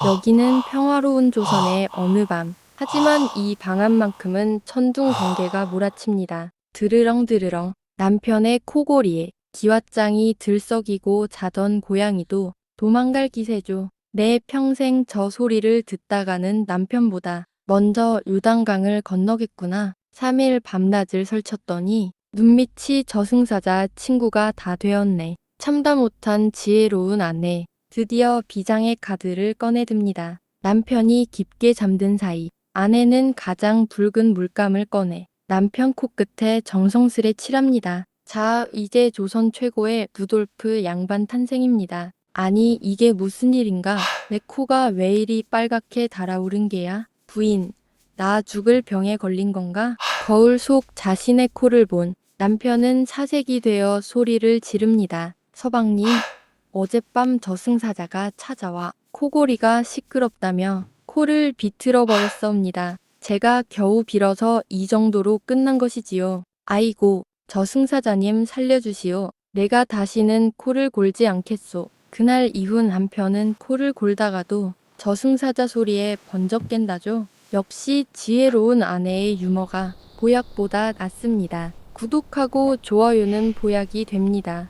여기는 평화로운 조선의 어느 밤. 하지만 이 방안만큼은 천둥 번개가 몰아칩니다. 드르렁 드르렁. 남편의 코골이에 기왓장이 들썩이고 자던 고양이도 도망갈 기세죠. 내 평생 저 소리를 듣다가는 남편보다 먼저 요단강을 건너겠구나. 3일 밤낮을 설쳤더니 눈밑이 저승사자 친구가 다 되었네. 참다 못한 지혜로운 아내. 드디어 비장의 카드를 꺼내듭니다. 남편이 깊게 잠든 사이 아내는 가장 붉은 물감을 꺼내 남편 코끝에 정성스레 칠합니다. 자, 이제 조선 최고의 루돌프 양반 탄생입니다. 아니, 이게 무슨 일인가? 내 코가 왜 이리 빨갛게 달아오른 게야? 부인, 나 죽을 병에 걸린 건가? 거울 속 자신의 코를 본 남편은 사색이 되어 소리를 지릅니다. 서방님, 어젯밤 저승사자가 찾아와 코골이가 시끄럽다며 코를 비틀어 버렸사옵니다. 제가 겨우 빌어서 이 정도로 끝난 것이지요. 아이고, 저승사자님 살려주시오. 내가 다시는 코를 골지 않겠소. 그날 이후 남편은 코를 골다가도 저승사자 소리에 번쩍 깬다죠. 역시 지혜로운 아내의 유머가 보약보다 낫습니다. 구독하고 좋아요는 보약이 됩니다.